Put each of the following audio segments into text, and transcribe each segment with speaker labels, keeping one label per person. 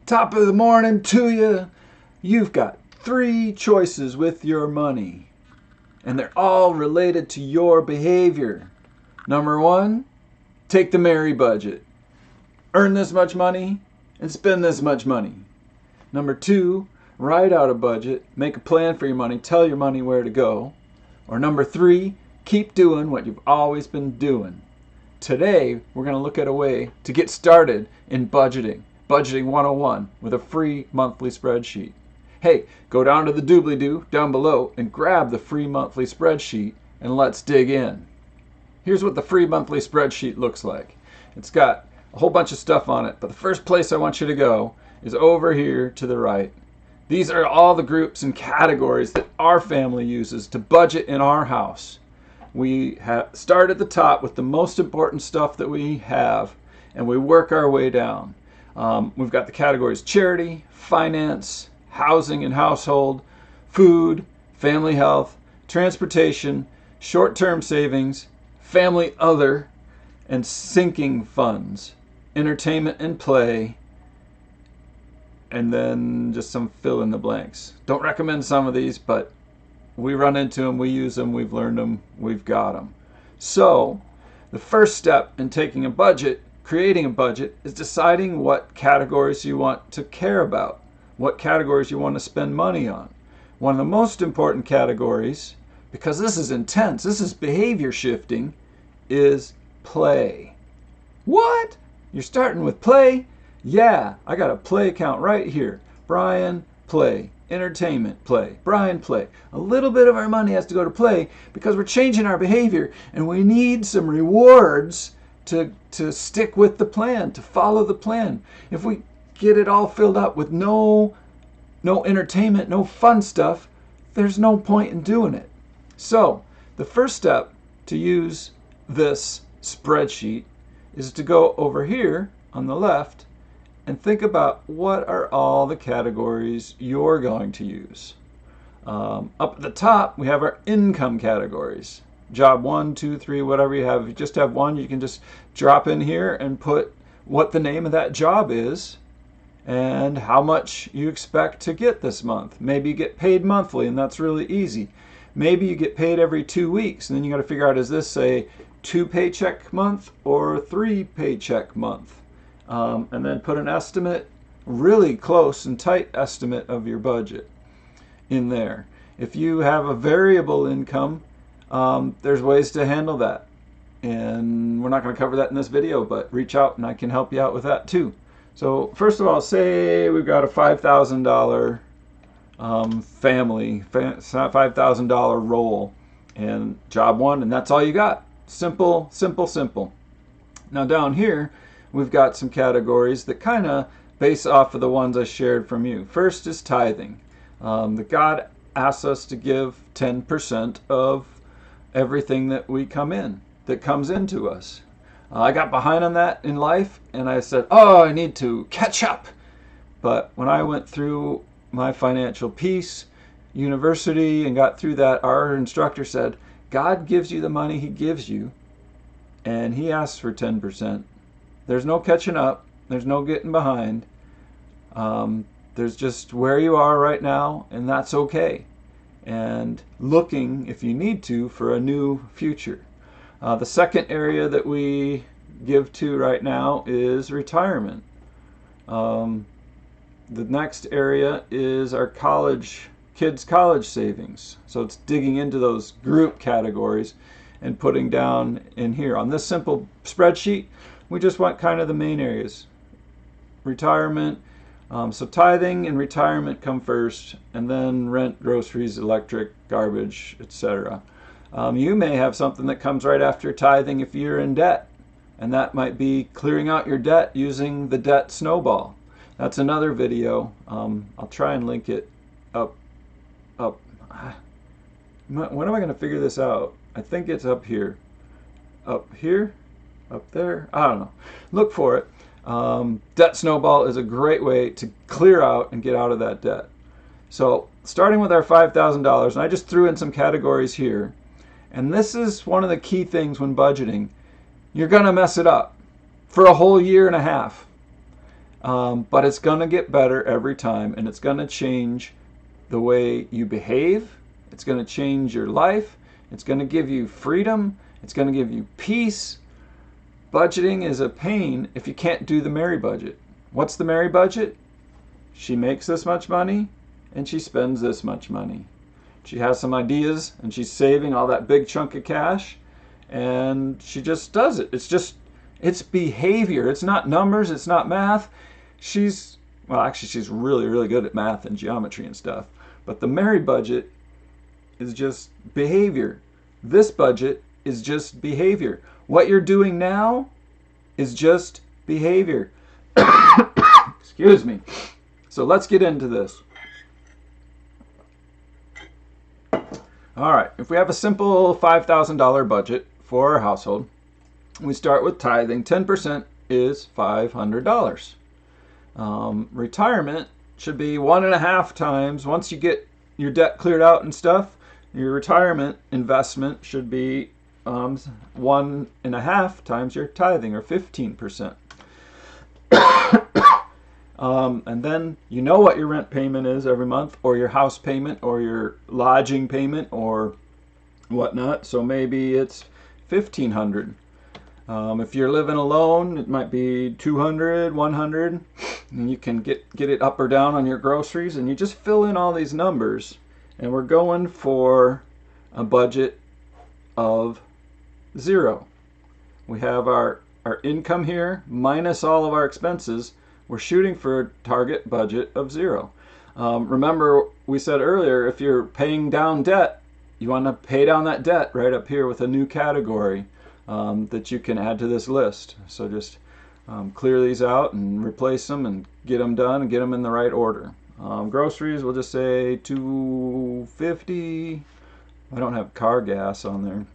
Speaker 1: Top of the morning to you. You've got 3 choices with your money, and they're all related to your behavior. Number 1, take the Mary budget. Earn this much money and spend this much money. Number 2, write out a budget, make a plan for your money, tell your money where to go. Or number 3, keep doing what you've always been doing. Today, we're going to look at a way to get started in budgeting. Budgeting 101 with a free monthly spreadsheet. Hey, go down to the doobly-doo down below and grab the free monthly spreadsheet and let's dig in. Here's what the free monthly spreadsheet looks like. It's got a whole bunch of stuff on it, but the first place I want you to go is over here to the right. These are all the groups and categories that our family uses to budget in our house. We start at the top with the most important stuff that we have, and we work our way down. We've got the categories charity, finance, housing and household, food, family health, transportation, short-term savings, family other, and sinking funds, entertainment and play, and then just some fill in the blanks. Don't recommend some of these, but we run into them, we use them, we've learned them, we've got them. So the first step in taking a budget, creating a budget, is deciding what categories you want to care about, what categories you want to spend money on. One of the most important categories, because this is intense, this is behavior shifting, is play. What? You're starting with play? Yeah, I got a play account right here. Brian, play. Entertainment, play. Brian, play. A little bit of our money has to go to play because we're changing our behavior and we need some rewards to stick with the plan, to follow the plan. If we get it all filled up with no entertainment, no fun stuff, there's no point in doing it. So the first step to use this spreadsheet is to go over here on the left and think about what are all the categories you're going to use. Up at the top, we have our income categories. Job 1, 2, 3, whatever you have. If you just have one, you can just drop in here and put what the name of that job is and how much you expect to get this month. Maybe you get paid monthly, and that's really easy. Maybe you get paid every 2 weeks, and then you got to figure out, is this a 2 paycheck month or 3 paycheck month? And then put an estimate, really close and tight estimate of your budget in there. If you have a variable income, there's ways to handle that. And we're not going to cover that in this video, but reach out and I can help you out with that too. So first of all, say we've got a $5,000 family, $5,000 role, and job 1, and that's all you got. Simple, simple, simple. Now down here, we've got some categories that kind of base off of the ones I shared from you. First is tithing. That God asks us to give 10% of everything that comes into us. I got behind on that in life, and I said, oh, I need to catch up. But when I went through my financial peace university and got through that, our instructor said, God gives you the money he gives you, and he asks for 10%. There's no catching up. There's no getting behind. There's just where you are right now, and that's okay. And looking, if you need to, for a new future. The second area that we give to right now is retirement. The next area is our kids' college savings. So it's digging into those group categories and putting down in here. On this simple spreadsheet, we just want kind of the main areas. Retirement, so tithing and retirement come first, and then rent, groceries, electric, garbage, etc. You may have something that comes right after tithing if you're in debt, and that might be clearing out your debt using the debt snowball. That's another video. I'll try and link it up. When am I going to figure this out? I think it's up here. Up here? Up there? I don't know. Look for it. Debt snowball is a great way to clear out and get out of that debt. So starting with our $5,000, and I just threw in some categories here, and this is one of the key things when budgeting. You're going to mess it up for a whole year and a half. but it's going to get better every time, and it's going to change the way you behave. It's going to change your life. It's going to give you freedom. It's going to give you peace. Budgeting is a pain if you can't do the Mary budget. What's the Mary budget? She makes this much money and she spends this much money. She has some ideas and she's saving all that big chunk of cash, and she just does it. It's behavior. It's not numbers. It's not math. She's really, really good at math and geometry and stuff. But the Mary budget is just behavior. This budget is just behavior. What you're doing now is just behavior. Excuse me. So let's get into this. All right, if we have a simple $5,000 budget for our household, we start with tithing. 10% is $500. Retirement should be 1.5 times. Once you get your debt cleared out and stuff, your retirement investment should be 1.5 times your tithing, or 15%. And then you know what your rent payment is every month, or your house payment, or your lodging payment, or whatnot. So maybe it's $1,500. If you're living alone, it might be $200, $100, and you can get it up or down on your groceries, and you just fill in all these numbers. And we're going for a budget of 0. We have our income here minus all of our expenses. We're shooting for a target budget of 0. Remember, we said earlier, if you're paying down debt, you want to pay down that debt right up here with a new category that you can add to this list. So just clear these out and replace them and get them done and get them in the right order. Groceries, we'll just say $250. I don't have car gas on there.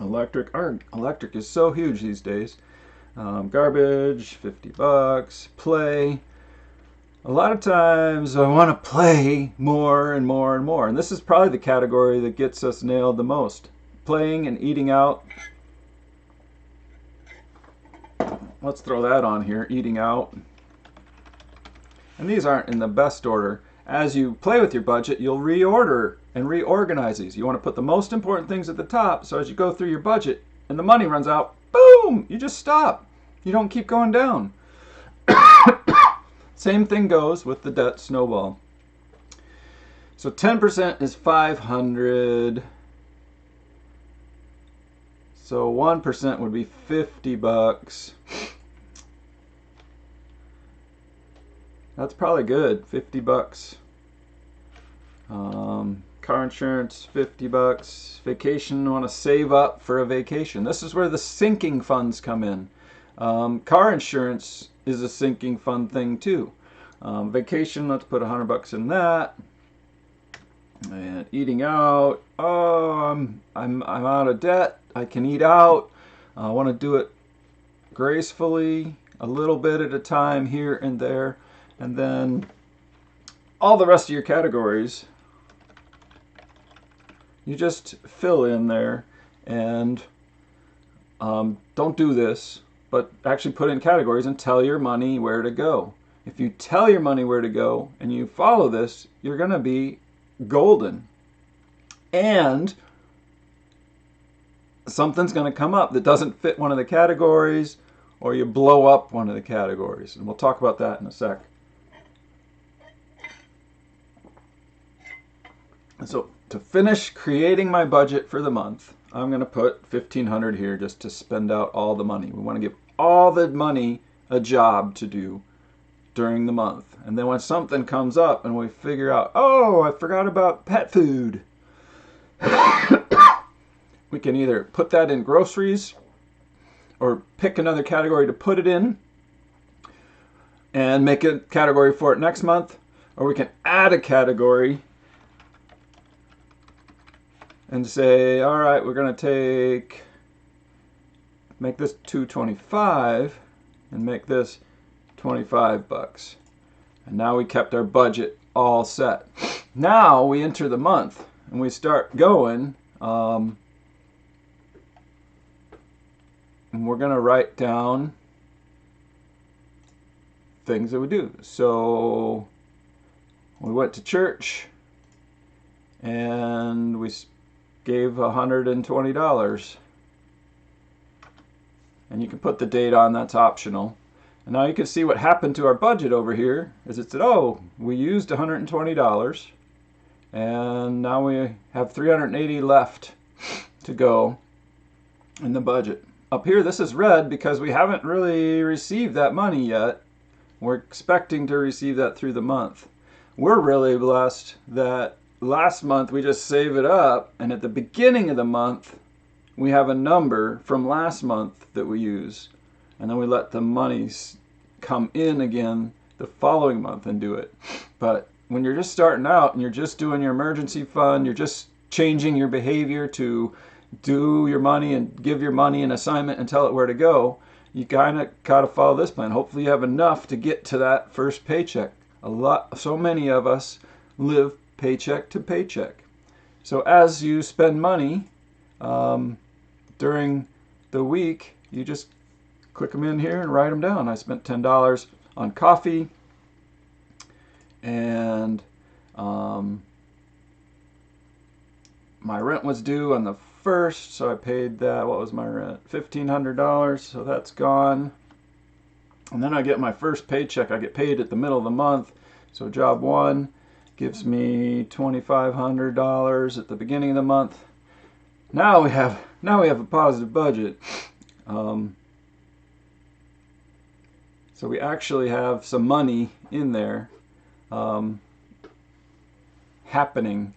Speaker 1: Electric, our electric is so huge these days. Garbage, $50. Play. A lot of times I want to play more and more and more. And this is probably the category that gets us nailed the most. Playing and eating out. Let's throw that on here, eating out. And these aren't in the best order. As you play with your budget, you'll reorder and reorganize these. You want to put the most important things at the top, so as you go through your budget and the money runs out, boom, you just stop. You don't keep going down. Same thing goes with the debt snowball. So 10% is 500. So 1% would be $50. That's probably good. $50. Car insurance, $50. Vacation, want to save up for a vacation. This is where the sinking funds come in. Car insurance is a sinking fund thing too. Vacation, let's put $100 in that. And eating out. Oh, I'm out of debt. I can eat out. I want to do it gracefully, a little bit at a time here and there. And then all the rest of your categories, you just fill in there. And don't do this, but actually put in categories and tell your money where to go. If you tell your money where to go and you follow this, you're going to be golden. And something's going to come up that doesn't fit one of the categories, or you blow up one of the categories. And we'll talk about that in a sec. So to finish creating my budget for the month, I'm going to put $1,500 here just to spend out all the money. We want to give all the money a job to do during the month. And then when something comes up and we figure out, oh, I forgot about pet food, we can either put that in groceries or pick another category to put it in and make a category for it next month, or we can add a category and say, all right, we're going to make this $225 and make this $25. And now we kept our budget all set. Now we enter the month and we start going, and we're going to write down things that we do. So we went to church and we gave $120. And you can put the date on, that's optional. And now you can see what happened to our budget over here is it said, oh, we used $120 and now we have $380 left to go in the budget. Up here this is red because we haven't really received that money yet. We're expecting to receive that through the month. We're really blessed that last month we just save it up, and at the beginning of the month we have a number from last month that we use, and then we let the money come in again the following month and do it. But when you're just starting out and you're just doing your emergency fund, you're just changing your behavior to do your money and give your money an assignment and tell it where to go, you kind of got to follow this plan. Hopefully you have enough to get to that first paycheck. So many of us live paycheck to paycheck. So as you spend money during the week, you just click them in here and write them down. I spent $10 on coffee, and my rent was due on the 1st, so I paid that. What was my rent? $1,500, so that's gone. And then I get my first paycheck. I get paid at the middle of the month. So job 1 gives me $2,500 at the beginning of the month. Now we have a positive budget. So we actually have some money in there happening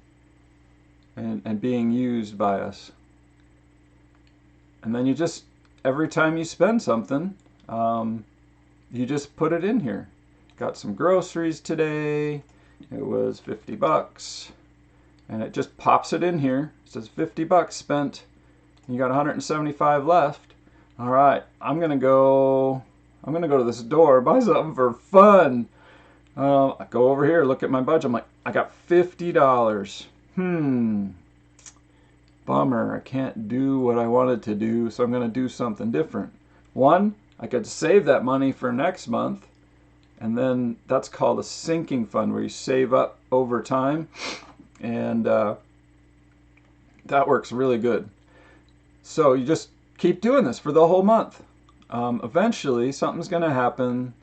Speaker 1: and being used by us. And then you just, every time you spend something, you just put it in here. Got some groceries today. It was $50, and it just pops it in here. It says $50 spent. You got 175 left. All right, I'm gonna go to this store, buy something for fun. I go over here, look at my budget. I'm like, I got $50. Bummer, I can't do what I wanted to do, so I'm gonna do something different. One, I could save that money for next month, and then that's called a sinking fund, where you save up over time, and that works really good. So you just keep doing this for the whole month. Eventually something's going to happen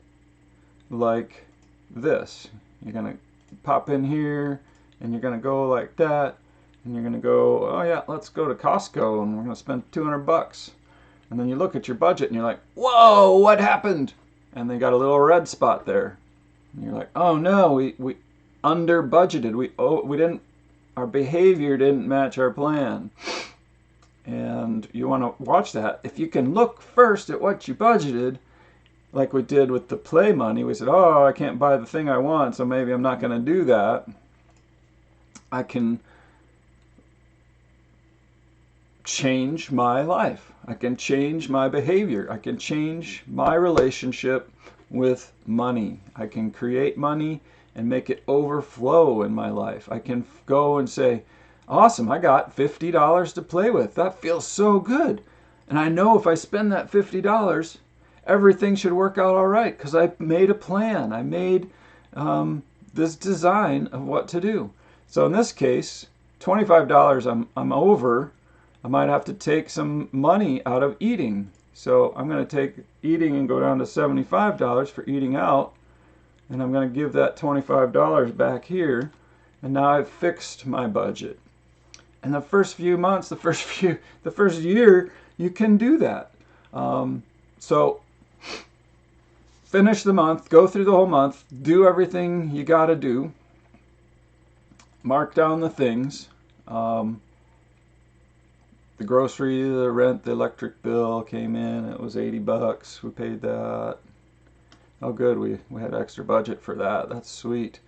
Speaker 1: like this. You're going to pop in here, and you're going to go like that, and you're going to go, oh yeah, let's go to Costco, and we're going to spend $200. And then you look at your budget and you're like, whoa, what happened? And they got a little red spot there. And you're like, oh no, we under budgeted. We didn't, our behavior didn't match our plan. And you want to watch that. If you can look first at what you budgeted, like we did with the play money, we said, oh, I can't buy the thing I want, so maybe I'm not going to do that. I can change my life. I can change my behavior. I can change my relationship with money. I can create money and make it overflow in my life. I can go and say, awesome, I got $50 to play with. That feels so good. And I know if I spend that $50, everything should work out all right because I made a plan. I made this design of what to do. So in this case, $25 I'm over. I might have to take some money out of eating. So I'm going to take eating and go down to $75 for eating out. And I'm going to give that $25 back here. And now I've fixed my budget. And the first few months, the first year, you can do that. So finish the month, go through the whole month, do everything you got to do. Mark down the things. The grocery, the rent, the electric bill came in. It was $80. We paid that. Oh, good. We had extra budget for that. That's sweet.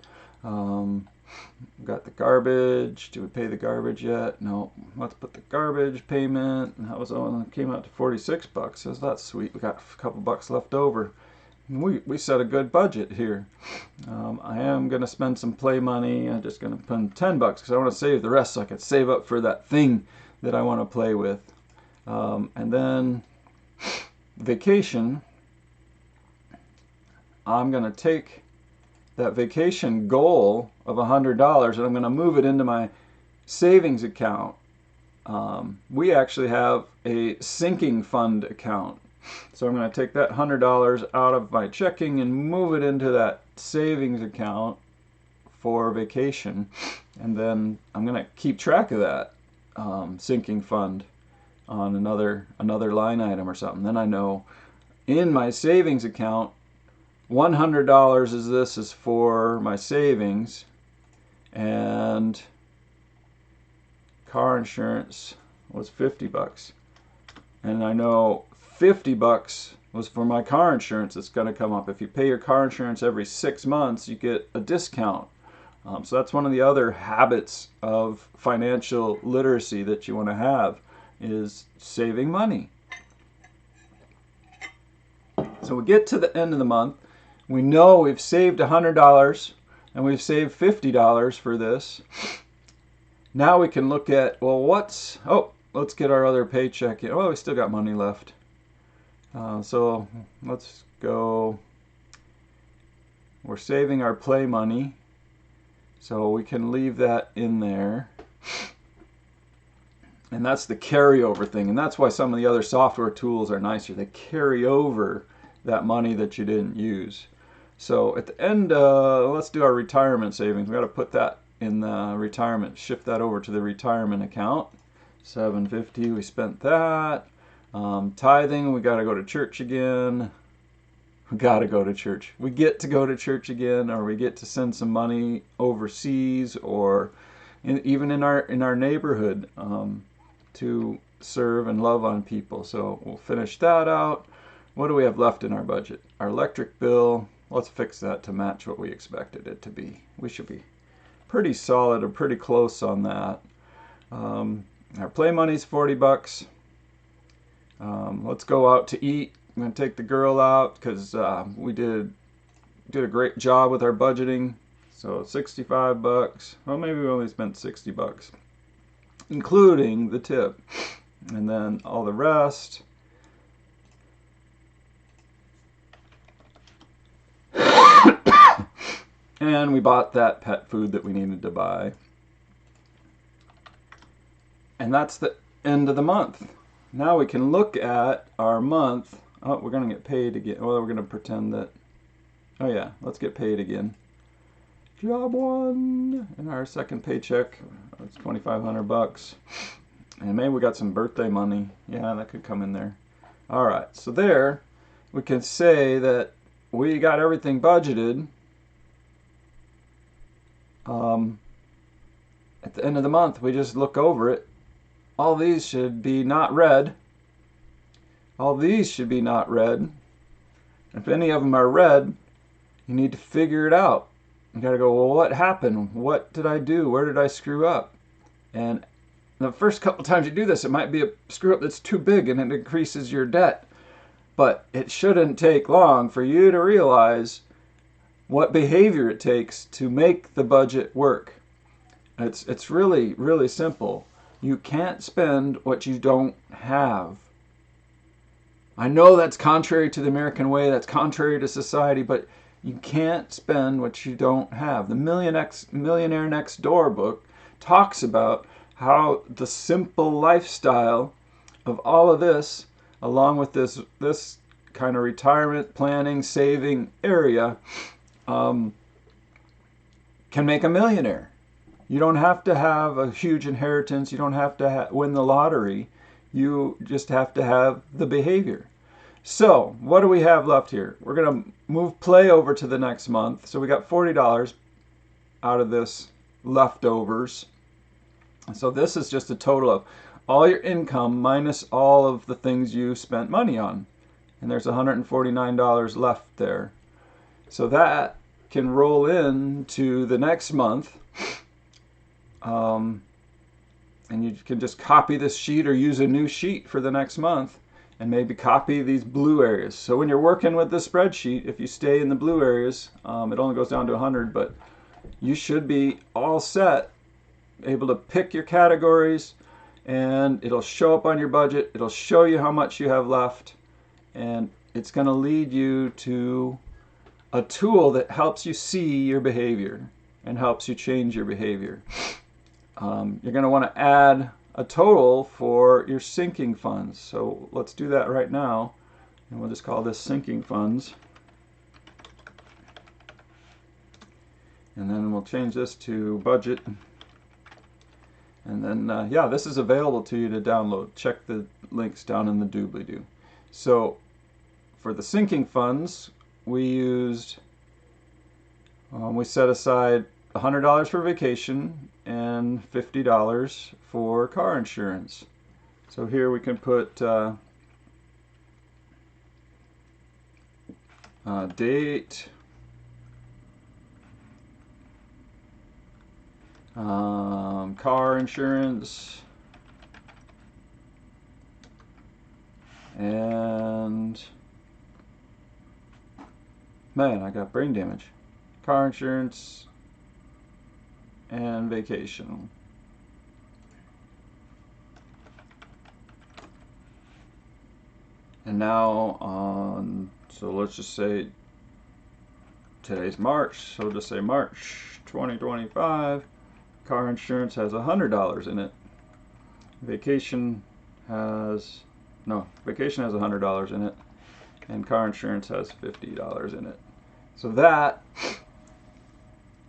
Speaker 1: Got the garbage. Did we pay the garbage yet? No. Let's put the garbage payment. And that was only came out to $46. So that's sweet. We got a couple bucks left over. We set a good budget here. I am going to spend some play money. I'm just going to spend $10 because I want to save the rest so I can save up for that thing that I want to play with. And then vacation. I'm going to take that vacation goal of $100 and I'm going to move it into my savings account. We actually have a sinking fund account. So I'm going to take that $100 out of my checking and move it into that savings account for vacation. And then I'm going to keep track of that sinking fund on another line item or something. Then I know in my savings account, $100 is for my savings, and car insurance was $50. And I know $50 was for my car insurance that's going to come up. If you pay your car insurance every 6 months, you get a discount. So that's one of the other habits of financial literacy that you want to have, is saving money. So we get to the end of the month. We know we've saved $100 and we've saved $50 for this. Now we can look at, well, let's get our other paycheck in. Oh, we still got money left. So let's go. We're saving our play money, so we can leave that in there. And that's the carryover thing. And that's why some of the other software tools are nicer. They carry over that money that you didn't use. So at the end, let's do our retirement savings. We've got to put that in the retirement, shift that over to the retirement account. $750, we spent that. Tithing, we got to go to church again. We got to go to church. We get to go to church again, or we get to send some money overseas, or even in our neighborhood to serve and love on people. So we'll finish that out. What do we have left in our budget? Our electric bill, let's fix that to match what we expected it to be. We should be pretty solid or pretty close on that. Our play money's $40. Let's go out to eat. I'm going to take the girl out because we did a great job with our budgeting. So $65. Well, maybe we only spent $60, including the tip. And then all the rest. And we bought that pet food that we needed to buy. And that's the end of the month. Now we can look at our month. Oh, we're going to get paid again. Well, we're going to pretend that. Oh yeah, let's get paid again. Job one. And our second paycheck, it's $2,500. And maybe we got some birthday money. Yeah, that could come in there. All right, so there we can say that we got everything budgeted. At the end of the month, we just look over it. All these should be not red. All these should be not red. If any of them are red, you need to figure it out. You got to go, well, what happened? What did I do? Where did I screw up? And the first couple times you do this, it might be a screw up that's too big and it increases your debt. But it shouldn't take long for you to realize what behavior it takes to make the budget work. It's really, really simple. You can't spend what you don't have. I know that's contrary to the American way, that's contrary to society, but you can't spend what you don't have. The Millionaire Next Door book talks about how the simple lifestyle of all of this, along with this kind of retirement planning, saving area, can make a millionaire. You don't have to have a huge inheritance. You don't have to win the lottery. You just have to have the behavior. So what do we have left here? We're going to move play over to the next month. So we got $40 out of this leftovers. So this is just a total of all your income minus all of the things you spent money on. And there's $149 left there. So that can roll into the next month. And you can just copy this sheet or use a new sheet for the next month and maybe copy these blue areas. So when you're working with the spreadsheet, if you stay in the blue areas, it only goes down to 100, but you should be all set, able to pick your categories, and it'll show up on your budget. It'll show you how much you have left, and it's going to lead you to a tool that helps you see your behavior and helps you change your behavior. You're going to want to add a total for your sinking funds. So let's do that right now. And we'll just call this sinking funds. And then we'll change this to budget. And then, yeah, this is available to you to download. Check the links down in the doobly-doo. So for the sinking funds, we set aside $100 for vacation and $50 for car insurance. So here we can put date, car insurance, and man, I got brain damage. Car insurance and vacation. And now so let's just say today's March, so just say March 2025. Car insurance has $100 in it. Vacation has $100 in it, and car insurance has $50 in it. So that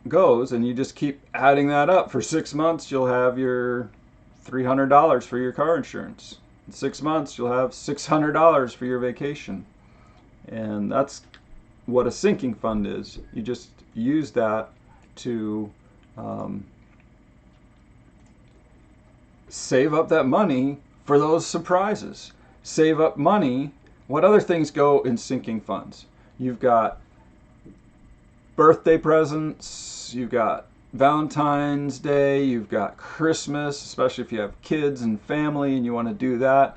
Speaker 1: goes, and you just keep adding that up. For 6 months, you'll have your $300 for your car insurance. In 6 months, you'll have $600 for your vacation. And that's what a sinking fund is. You just use that to save up that money for those surprises. Save up money. What other things go in sinking funds? You've got birthday presents, you've got Valentine's Day, you've got Christmas, especially if you have kids and family and you want to do that.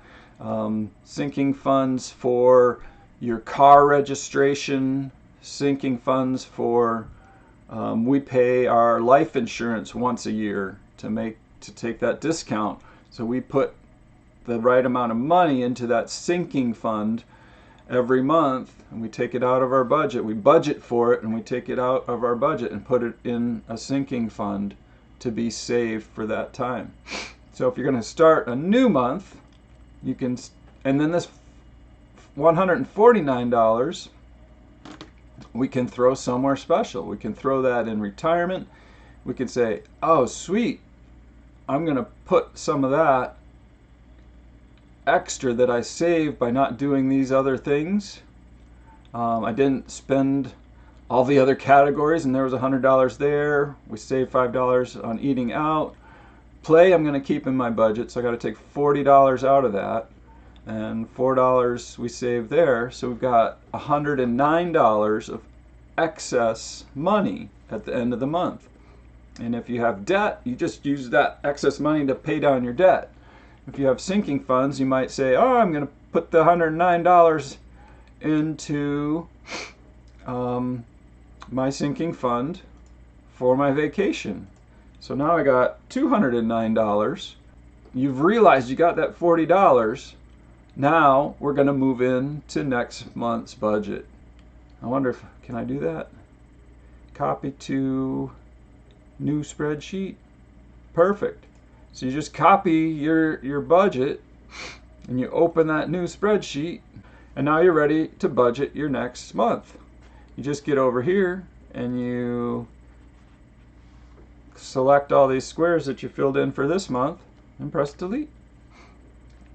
Speaker 1: Sinking funds for your car registration, sinking funds for, we pay our life insurance once a year to take that discount. So we put the right amount of money into that sinking fund every month, and we take it out of our budget. We budget for it, and we take it out of our budget and put it in a sinking fund to be saved for that time. So if you're going to start a new month, you can, and then this $149, we can throw somewhere special. We can throw that in retirement. We can say, oh, sweet, I'm going to put some of that extra that I saved by not doing these other things. I didn't spend all the other categories, and there was $100 there. We saved $5 on eating out. Play, I'm going to keep in my budget, so I got to take $40 out of that, and $4 we saved there. So we've got $109 of excess money at the end of the month. And if you have debt, you just use that excess money to pay down your debt. If you have sinking funds, you might say, oh, I'm going to put the $109 into my sinking fund for my vacation. So now I got $209. You've realized you got that $40. Now we're going to move into next month's budget. I wonder if, can I do that? Copy to new spreadsheet. Perfect. So you just copy your budget and you open that new spreadsheet, and now you're ready to budget your next month. You just get over here and you select all these squares that you filled in for this month and press delete.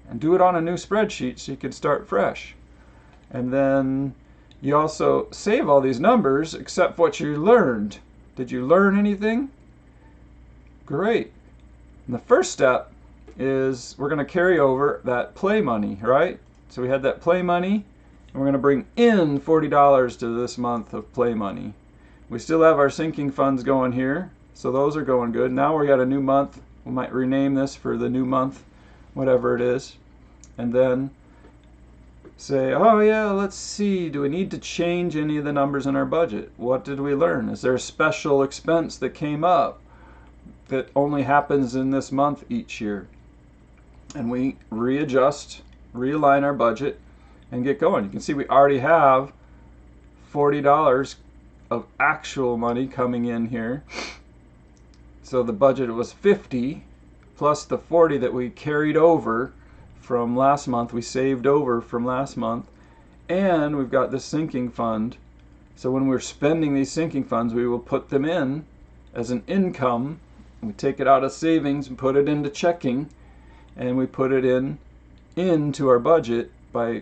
Speaker 1: And do it on a new spreadsheet so you can start fresh. And then you also save all these numbers except what you learned. Did you learn anything? Great. And the first step is we're going to carry over that play money, right? So we had that play money, and we're going to bring in $40 to this month of play money. We still have our sinking funds going here, so those are going good. Now we got a new month. We might rename this for the new month, whatever it is. And then say, oh yeah, let's see, do we need to change any of the numbers in our budget? What did we learn? Is there a special expense that came up that only happens in this month each year? And we readjust, realign our budget, and get going. You can see we already have $40 of actual money coming in here. So the budget was 50 plus the 40 that we carried over from last month. We saved over from last month. And we've got this sinking fund. So when we're spending these sinking funds, we will put them in as an income. We take it out of savings and put it into checking, and we put it into our budget by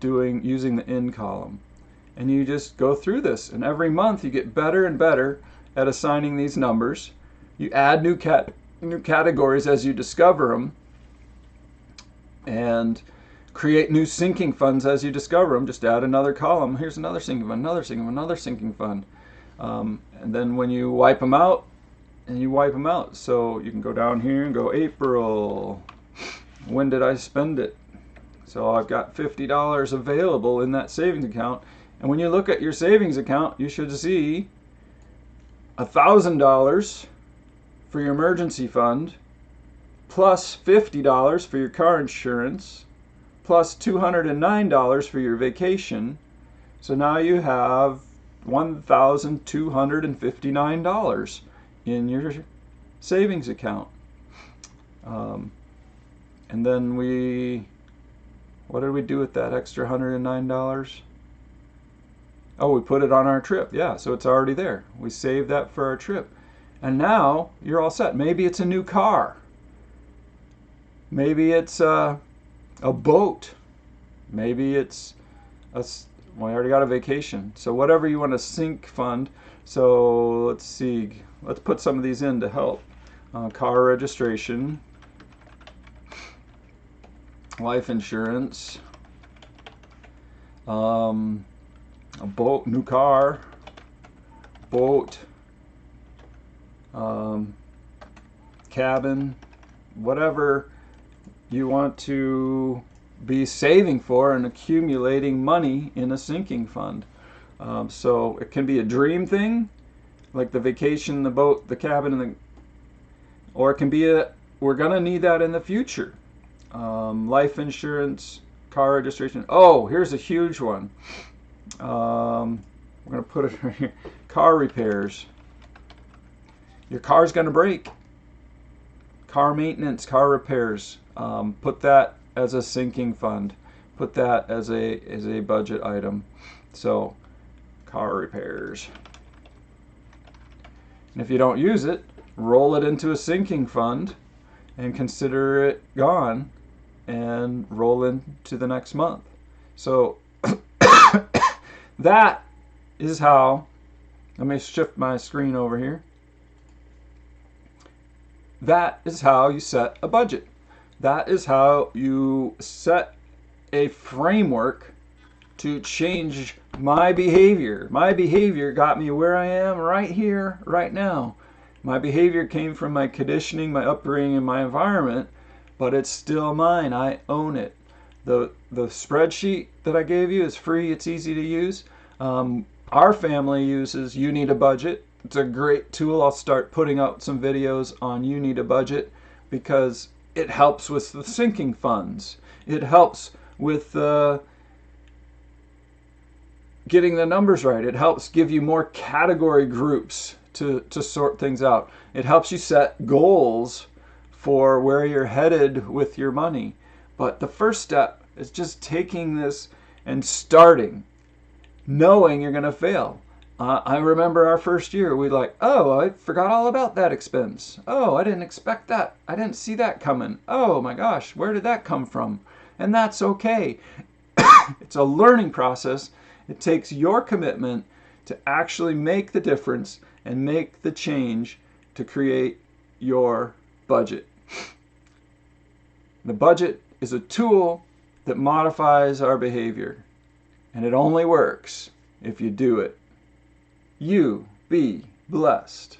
Speaker 1: using the in column. And you just go through this, and every month you get better and better at assigning these numbers. You add new categories as you discover them, and create new sinking funds as you discover them. Just add another column. Here's another sinking fund, another sinking fund, another sinking fund. And then when you wipe them out, so you can go down here and go April. When did I spend it? So I've got $50 available in that savings account. And when you look at your savings account, you should see $1,000 for your emergency fund, plus $50 for your car insurance, plus $209 for your vacation. So now you have $1,259 in your savings account. And then what did we do with that extra $109? Oh, we put it on our trip. Yeah, so it's already there. We saved that for our trip. And now you're all set. Maybe it's a new car. Maybe it's a boat. Maybe it's well, I already got a vacation. So whatever you want to sink fund. So let's see. Let's put some of these in to help. Car registration, life insurance, a boat, new car, boat, cabin, whatever you want to be saving for and accumulating money in a sinking fund. So it can be a dream thing, like the vacation, the boat, the cabin, or it can be we're gonna need that in the future. Life insurance, car registration. Oh, here's a huge one. We're gonna put it right here. Car repairs. Your car's gonna break. Car maintenance, car repairs. Put that as a sinking fund. Put that as a budget item. So, car repairs. And if you don't use it, roll it into a sinking fund and consider it gone and roll into the next month. So that is how, let me shift my screen over here. That is how you set a budget. That is how you set a framework to change my behavior. My behavior got me where I am right here, right now. My behavior came from my conditioning, my upbringing, and my environment, but it's still mine. I own it. The spreadsheet that I gave you is free. It's easy to use. Our family uses You Need a Budget. It's a great tool. I'll start putting out some videos on You Need a Budget because it helps with the sinking funds. It helps with getting the numbers right. It helps give you more category groups to sort things out. It helps you set goals for where you're headed with your money. But the first step is just taking this and starting, knowing you're going to fail. I remember our first year, we like, oh, I forgot all about that expense. Oh, I didn't expect that. I didn't see that coming. Oh my gosh, where did that come from? And that's okay. It's a learning process. It takes your commitment to actually make the difference and make the change to create your budget. The budget is a tool that modifies our behavior, and it only works if you do it. You be blessed.